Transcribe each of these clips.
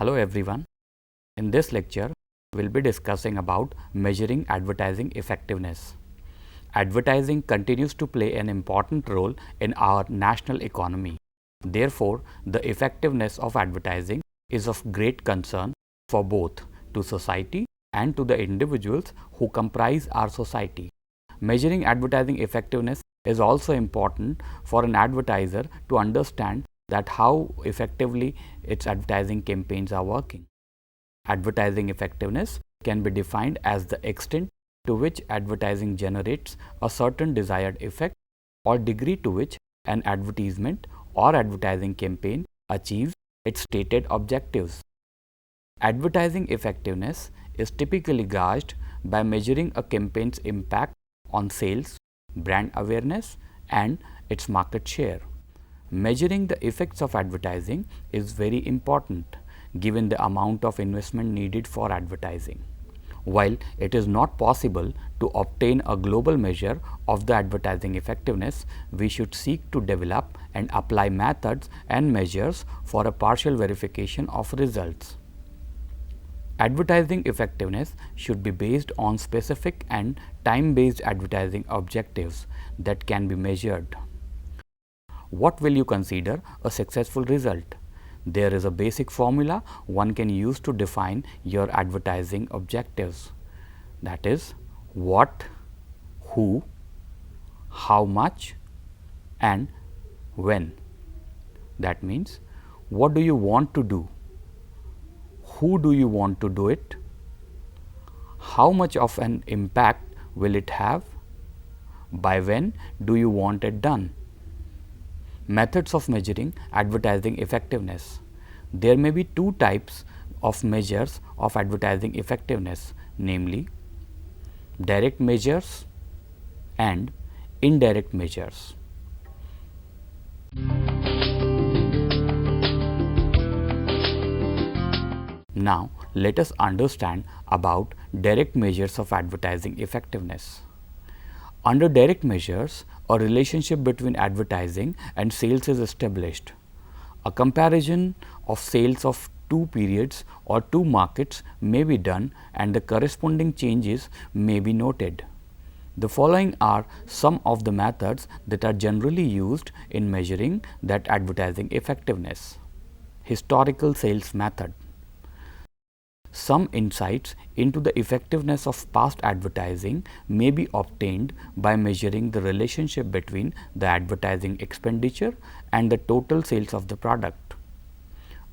Hello everyone. In this lecture, we will be discussing about measuring advertising effectiveness. Advertising continues to play an important role in our national economy. Therefore, the effectiveness of advertising is of great concern for both to society and to the individuals who comprise our society. Measuring advertising effectiveness is also important for an advertiser to understand that how effectively its advertising campaigns are working. Advertising effectiveness can be defined as the extent to which advertising generates a certain desired effect or degree to which an advertisement or advertising campaign achieves its stated objectives. Advertising effectiveness is typically gauged by measuring a campaign's impact on sales, brand awareness, and its market share. Measuring the effects of advertising is very important given the amount of investment needed for advertising. While it is not possible to obtain a global measure of the advertising effectiveness, we should seek to develop and apply methods and measures for a partial verification of results. Advertising effectiveness should be based on specific and time-based advertising objectives that can be measured. What will you consider a successful result? There is a basic formula one can use to define your advertising objectives. That is what, who, how much, and when. That means what do you want to do? Who do you want to do it? How much of an impact will it have? By when do you want it done? Methods of measuring advertising effectiveness. There may be two types of measures of advertising effectiveness, namely direct measures and indirect measures. Now, let us understand about direct measures of advertising effectiveness. Under direct measures, a relationship between advertising and sales is established. A comparison of sales of two periods or two markets may be done and the corresponding changes may be noted. The following are some of the methods that are generally used in measuring that advertising effectiveness. Historical sales method. Some insights into the effectiveness of past advertising may be obtained by measuring the relationship between the advertising expenditure and the total sales of the product.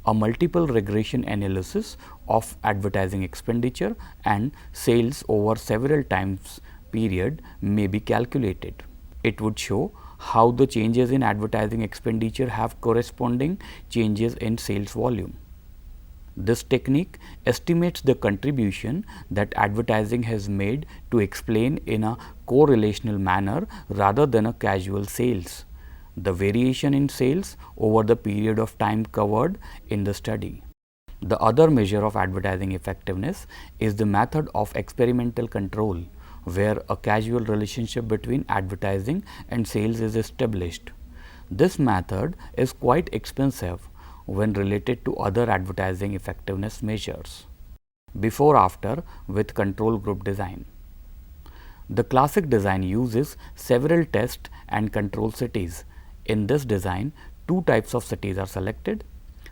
A multiple regression analysis of advertising expenditure and sales over several times period may be calculated. It would show how the changes in advertising expenditure have corresponding changes in sales volume. This technique estimates the contribution that advertising has made to explain in a correlational manner rather than a casual sales the variation in sales over the period of time covered in the study. The other measure of advertising effectiveness is the method of experimental control, where a causal relationship between advertising and sales is established. This method is quite expensive when related to other advertising effectiveness measures. Before after with control group design. The classic design uses several test and control cities. In this design, two types of cities are selected.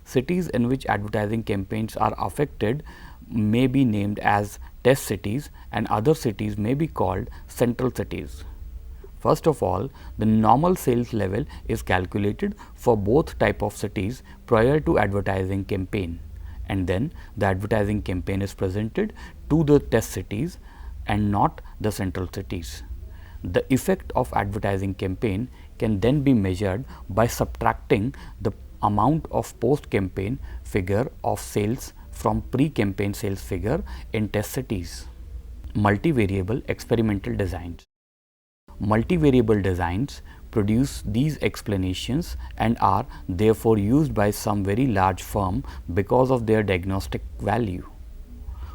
Cities in which advertising campaigns are affected may be named as test cities and other cities may be called central cities. First of all, the normal sales level is calculated for both type of cities prior to advertising campaign, and then the advertising campaign is presented to the test cities and not the central cities. The effect of advertising campaign can then be measured by subtracting the amount of post-campaign figure of sales from pre-campaign sales figure in test cities. Multivariable experimental designs. Multivariable designs produce these explanations and are therefore used by some very large firm because of their diagnostic value.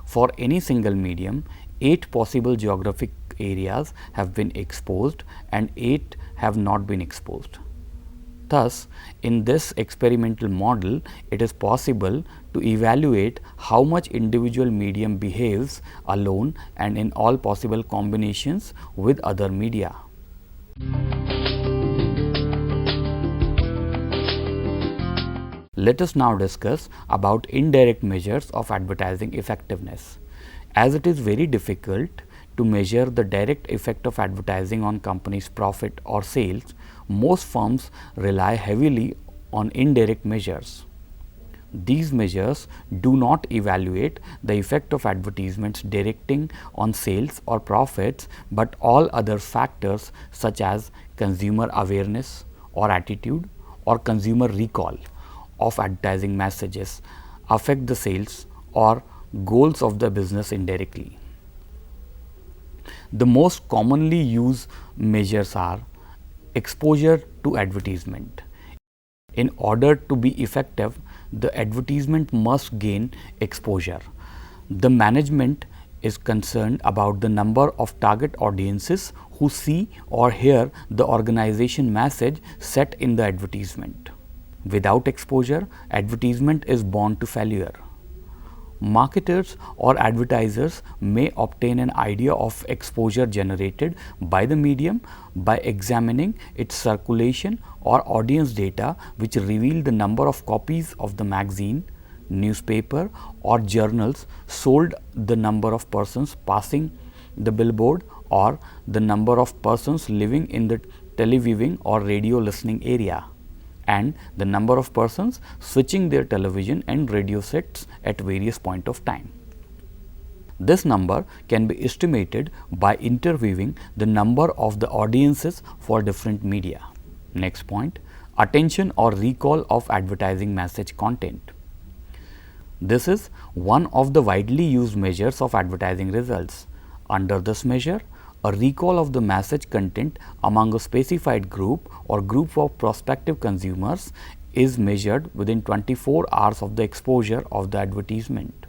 For any single medium, 8 possible geographic areas have been exposed and 8 have not been exposed. Thus, in this experimental model, it is possible to evaluate how much individual medium behaves alone and in all possible combinations with other media. Let us now discuss about indirect measures of advertising effectiveness. As it is very difficult to measure the direct effect of advertising on companies' profit or sales, most firms rely heavily on indirect measures. These measures do not evaluate the effect of advertisements directing on sales or profits, but all other factors such as consumer awareness or attitude or consumer recall of advertising messages affect the sales or goals of the business indirectly. The most commonly used measures are exposure to advertisement. In order to be effective, the advertisement must gain exposure. The management is concerned about the number of target audiences who see or hear the organization message set in the advertisement. Without exposure, advertisement is bound to failure. Marketers or advertisers may obtain an idea of exposure generated by the medium by examining its circulation or audience data, which reveal the number of copies of the magazine, newspaper or journals sold, the number of persons passing the billboard, or the number of persons living in the televiewing or radio listening area, and the number of persons switching their television and radio sets at various point of time. This number can be estimated by interviewing the number of the audiences for different media. Next point, attention or recall of advertising message content. This is one of the widely used measures of advertising results. Under this measure, a recall of the message content among a specified group or group of prospective consumers is measured within 24 hours of the exposure of the advertisement.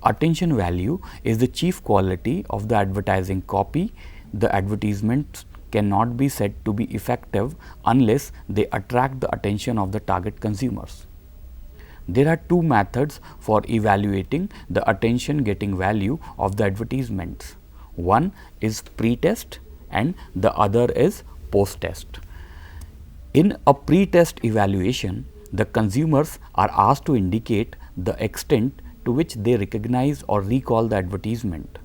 Attention value is the chief quality of the advertising copy. The advertisements cannot be said to be effective unless they attract the attention of the target consumers. There are two methods for evaluating the attention getting value of the advertisements. One is pre-test and the other is post-test. In a pre-test evaluation, the consumers are asked to indicate the extent to which they recognize or recall the advertisement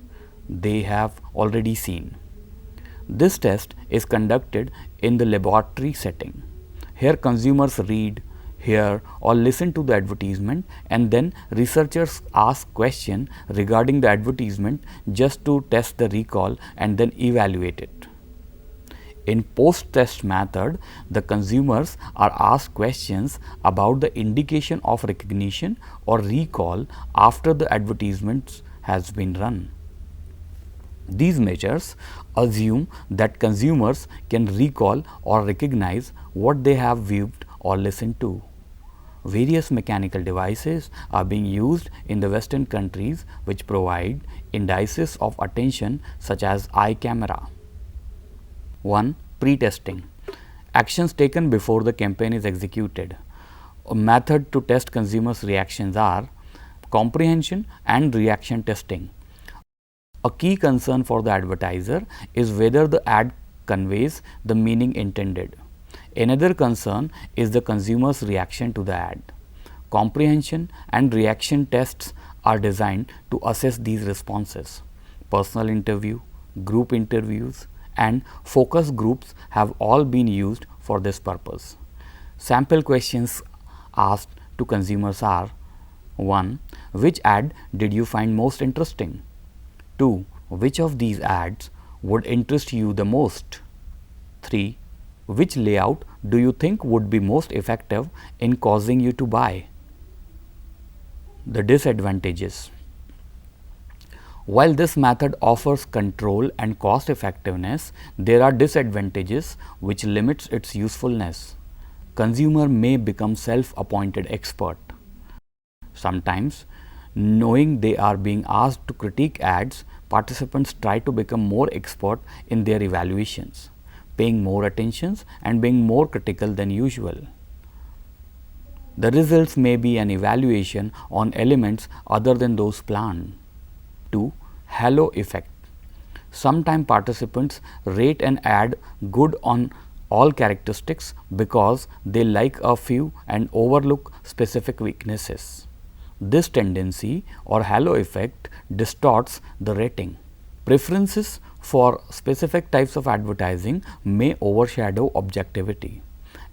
they have already seen. This test is conducted in the laboratory setting. Here consumers read, hear or listen to the advertisement, and then researchers ask questions regarding the advertisement just to test the recall and then evaluate it. In post-test method, the consumers are asked questions about the indication of recognition or recall after the advertisement has been run. These measures assume that consumers can recall or recognize what they have viewed or listened to. Various mechanical devices are being used in the Western countries which provide indices of attention such as eye camera. 1. Pre-testing. Actions taken before the campaign is executed. A method to test consumers' reactions are comprehension and reaction testing. A key concern for the advertiser is whether the ad conveys the meaning intended. Another concern is the consumer's reaction to the ad. Comprehension and reaction tests are designed to assess these responses. Personal interview, group interviews, and focus groups have all been used for this purpose. Sample questions asked to consumers are: 1. Which ad did you find most interesting? 2. Which of these ads would interest you the most? 3. Which layout do you think would be most effective in causing you to buy? The disadvantages. While this method offers control and cost effectiveness, there are disadvantages which limits its usefulness. Consumer may become self-appointed expert. Sometimes, knowing they are being asked to critique ads, participants try to become more expert in their evaluations. paying more attention and being more critical than usual. The results may be an evaluation on elements other than those planned. 2. Halo effect. Sometimes participants rate an ad good on all characteristics because they like a few and overlook specific weaknesses. This tendency or halo effect distorts the rating. Preferences for specific types of advertising may overshadow objectivity.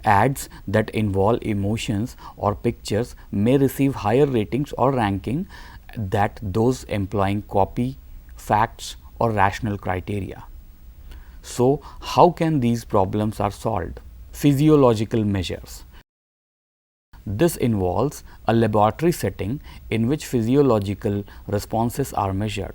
Ads that involve emotions or pictures may receive higher ratings or ranking than those employing copy, facts or rational criteria. So, how can these problems are solved? Physiological measures. This involves a laboratory setting in which physiological responses are measured.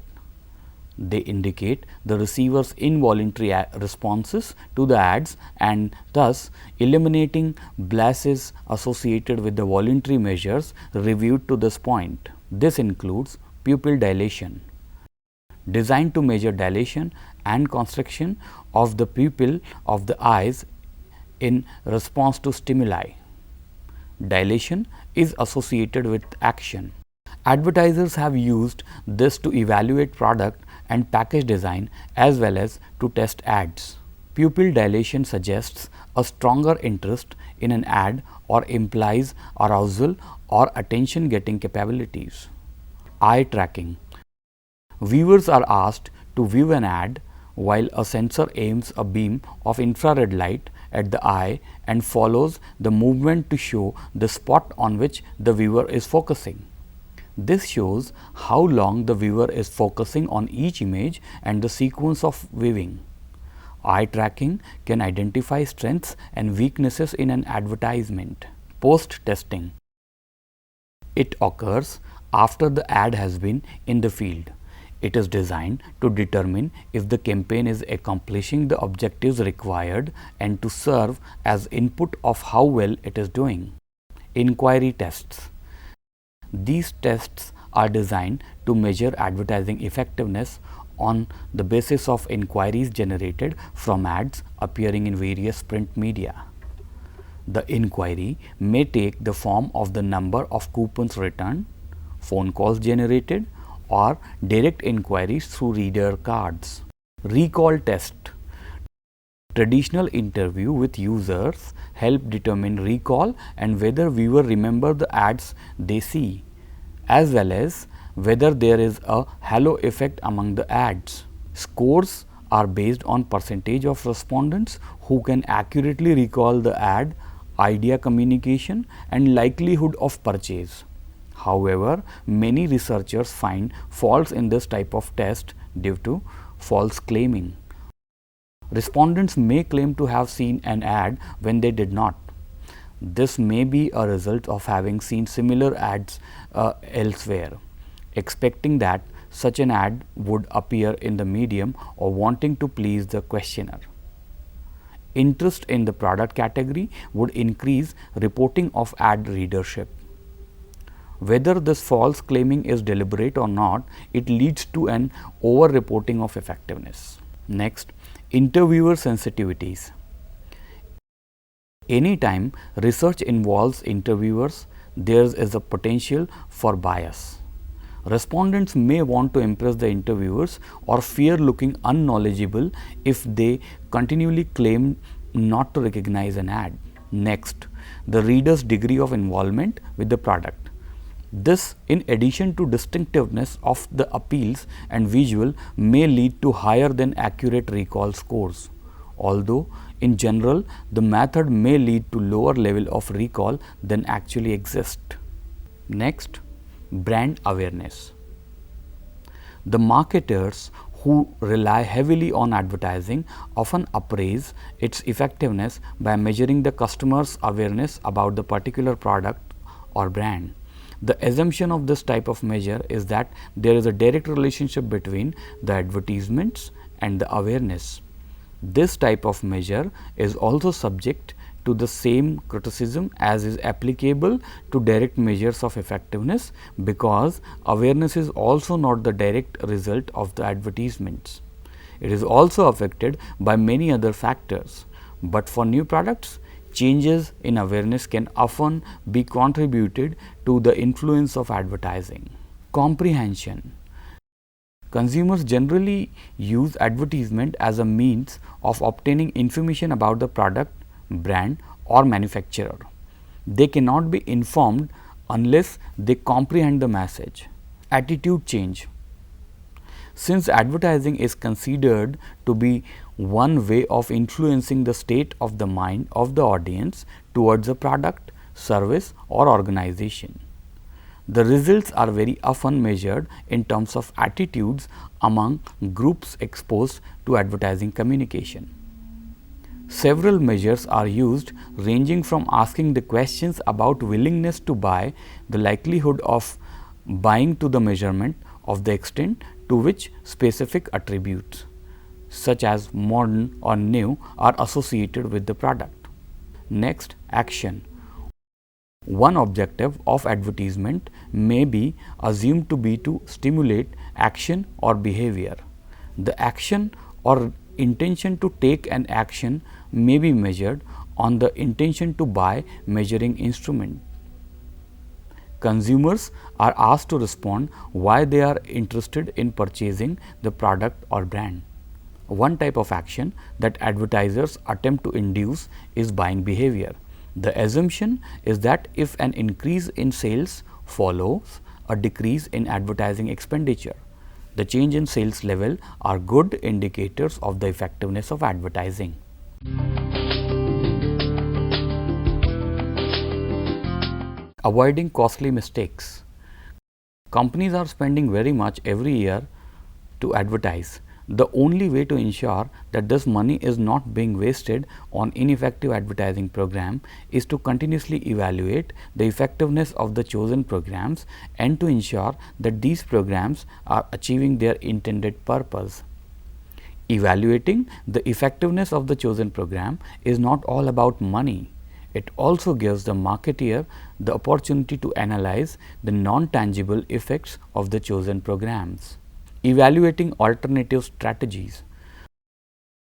They indicate the receiver's involuntary responses to the ads and thus eliminating biases associated with the voluntary measures reviewed to this point. This includes pupil dilation, designed to measure dilation and constriction of the pupil of the eyes in response to stimuli. Dilation is associated with action. Advertisers have used this to evaluate product and package design as well as to test ads. Pupil dilation suggests a stronger interest in an ad or implies arousal or attention getting capabilities. Eye tracking. Viewers are asked to view an ad while a sensor aims a beam of infrared light at the eye and follows the movement to show the spot on which the viewer is focusing. This shows how long the viewer is focusing on each image and the sequence of viewing. Eye tracking can identify strengths and weaknesses in an advertisement. Post-testing. It occurs after the ad has been in the field. It is designed to determine if the campaign is accomplishing the objectives required and to serve as input of how well it is doing. Inquiry tests. These tests are designed to measure advertising effectiveness on the basis of inquiries generated from ads appearing in various print media. The inquiry may take the form of the number of coupons returned, phone calls generated, or direct inquiries through reader cards. Recall test. Traditional interview with users help determine recall and whether viewer remember the ads they see, as well as whether there is a halo effect among the ads. Scores are based on percentage of respondents who can accurately recall the ad, idea communication and likelihood of purchase. However, many researchers find faults in this type of test due to false claiming. Respondents may claim to have seen an ad when they did not. This may be a result of having seen similar ads elsewhere, expecting that such an ad would appear in the medium or wanting to please the questioner. Interest in the product category would increase reporting of ad readership. Whether this false claiming is deliberate or not, it leads to an over-reporting of effectiveness. Next, interviewer sensitivities. Anytime research involves interviewers, there is a potential for bias. Respondents may want to impress the interviewers or fear looking unknowledgeable if they continually claim not to recognize an ad. Next, the reader's degree of involvement with the product. This, in addition to distinctiveness of the appeals and visual, may lead to higher than accurate recall scores. Although, in general, the method may lead to lower level of recall than actually exist. Next, brand awareness. The marketers who rely heavily on advertising often appraise its effectiveness by measuring the customer's awareness about the particular product or brand. The assumption of this type of measure is that there is a direct relationship between the advertisements and the awareness. This type of measure is also subject to the same criticism as is applicable to direct measures of effectiveness, because awareness is also not the direct result of the advertisements. It is also affected by many other factors, but for new products, changes in awareness can often be contributed to the influence of advertising. Comprehension. Consumers generally use advertisement as a means of obtaining information about the product, brand or manufacturer. They cannot be informed unless they comprehend the message. Attitude change. Since advertising is considered to be one way of influencing the state of the mind of the audience towards a product, service or organization, the results are very often measured in terms of attitudes among groups exposed to advertising communication. Several measures are used, ranging from asking the questions about willingness to buy, the likelihood of buying, to the measurement of the extent to which specific attributes such as modern or new are associated with the product. Next, action. One objective of advertisement may be assumed to be to stimulate action or behavior. The action or intention to take an action may be measured on the intention to buy measuring instrument. Consumers are asked to respond why they are interested in purchasing the product or brand. One type of action that advertisers attempt to induce is buying behavior. The assumption is that if an increase in sales follows a decrease in advertising expenditure, the change in sales level are good indicators of the effectiveness of advertising. Avoiding costly mistakes. Companies are spending very much every year to advertise. The only way to ensure that this money is not being wasted on ineffective advertising program is to continuously evaluate the effectiveness of the chosen programs and to ensure that these programs are achieving their intended purpose. Evaluating the effectiveness of the chosen program is not all about money. It also gives the marketeer the opportunity to analyze the non-tangible effects of the chosen programs. Evaluating alternative strategies.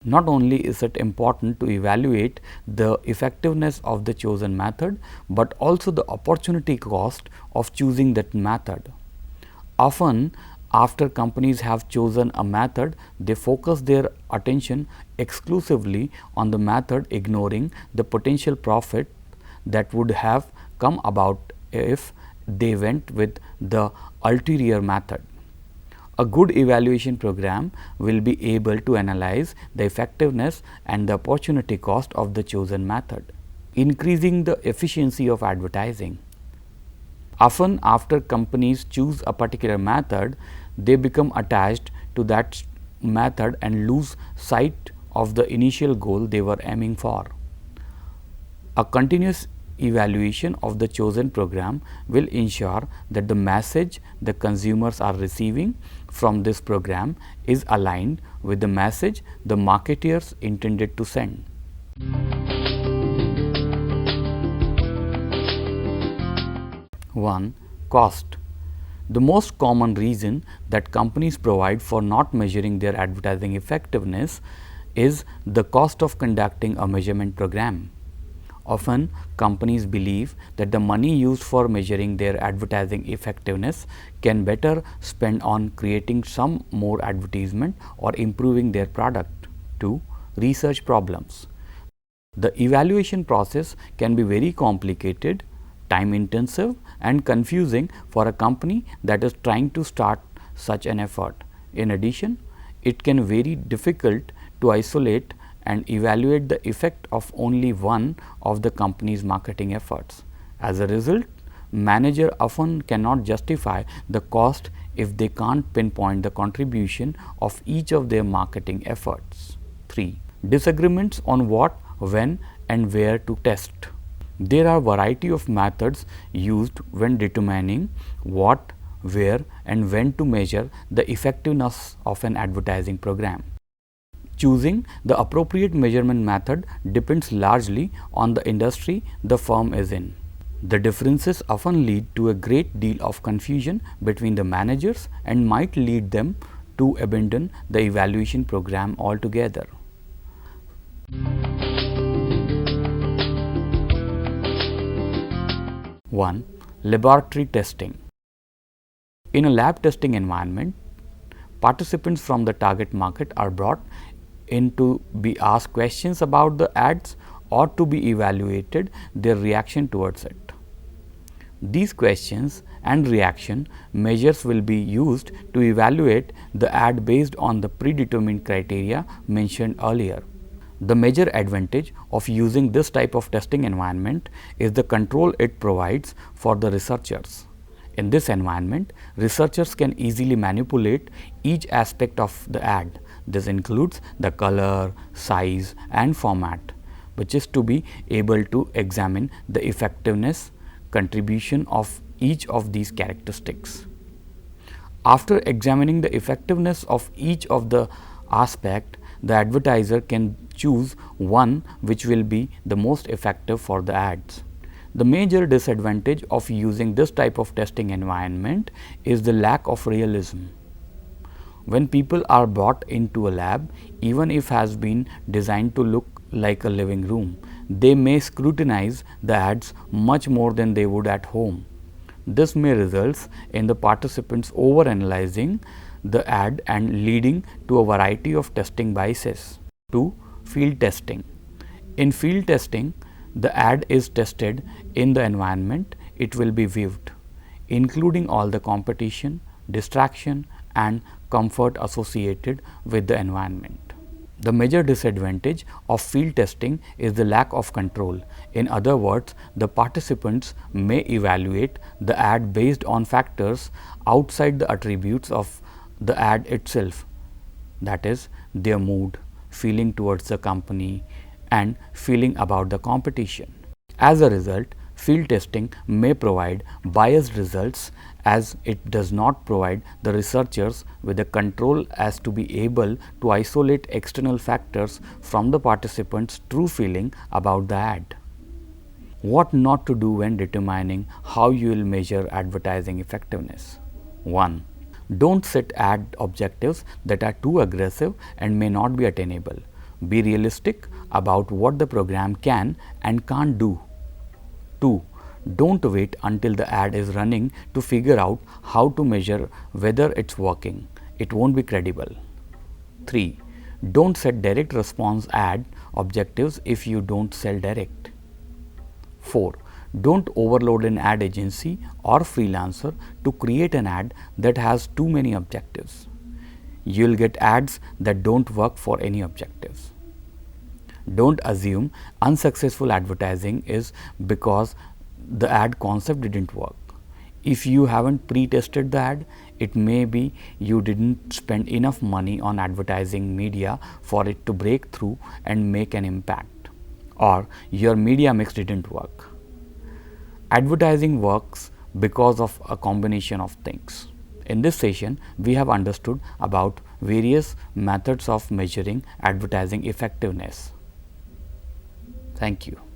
Not only is it important to evaluate the effectiveness of the chosen method, but also the opportunity cost of choosing that method. Often, after companies have chosen a method, they focus their attention exclusively on the method, ignoring the potential profit that would have come about if they went with the ulterior method. A good evaluation program will be able to analyze the effectiveness and the opportunity cost of the chosen method. Increasing the efficiency of advertising. Often, after companies choose a particular method, they become attached to that method and lose sight of the initial goal they were aiming for. A continuous evaluation of the chosen program will ensure that the message the consumers are receiving from this program is aligned with the message the marketeers intended to send. One, cost. The most common reason that companies provide for not measuring their advertising effectiveness is the cost of conducting a measurement program. Often, companies believe that the money used for measuring their advertising effectiveness can better spend on creating some more advertisement or improving their product. 2. Research problems. The evaluation process can be very complicated, time intensive and confusing for a company that is trying to start such an effort. In addition, it can be very difficult to isolate and evaluate the effect of only one of the company's marketing efforts. As a result, managers often cannot justify the cost if they can't pinpoint the contribution of each of their marketing efforts. 3. Disagreements on what, when and where to test. There are a variety of methods used when determining what, where and when to measure the effectiveness of an advertising program. Choosing the appropriate measurement method depends largely on the industry the firm is in. The differences often lead to a great deal of confusion between the managers and might lead them to abandon the evaluation program altogether. One, laboratory testing. In a lab testing environment, participants from the target market are brought in to be asked questions about the ads or to be evaluated their reaction towards it. These questions and reaction measures will be used to evaluate the ad based on the predetermined criteria mentioned earlier. The major advantage of using this type of testing environment is the control it provides for the researchers. In this environment, researchers can easily manipulate each aspect of the ad. This includes the color, size and format, which is to be able to examine the effectiveness contribution of each of these characteristics. After examining the effectiveness of each of the aspect, the advertiser can choose one which will be the most effective for the ads. The major disadvantage of using this type of testing environment is the lack of realism. When people are brought into a lab, even if has been designed to look like a living room, they may scrutinize the ads much more than they would at home. This may result in the participants overanalyzing the ad and leading to a variety of testing biases. 2. Field testing. In field testing, the ad is tested in the environment it will be viewed, including all the competition, distraction and comfort associated with the environment. The major disadvantage of field testing is the lack of control. In other words, the participants may evaluate the ad based on factors outside the attributes of the ad itself, that is, their mood, feeling towards the company and feeling about the competition. As a result, field testing may provide biased results as it does not provide the researchers with the control as to be able to isolate external factors from the participants' true feeling about the ad. What not to do when determining how you will measure advertising effectiveness? 1. Don't set ad objectives that are too aggressive and may not be attainable. Be realistic about what the program can and can't do. 2. Don't wait until the ad is running to figure out how to measure whether it's working. It won't be credible. 3. Don't set direct response ad objectives if you don't sell direct. 4. Don't overload an ad agency or freelancer to create an ad that has too many objectives. You'll get ads that don't work for any objectives. Don't assume unsuccessful advertising is because the ad concept didn't work. If you haven't pre-tested the ad, it may be you didn't spend enough money on advertising media for it to break through and make an impact, or your media mix didn't work. Advertising works because of a combination of things. In this session, we have understood about various methods of measuring advertising effectiveness. Thank you.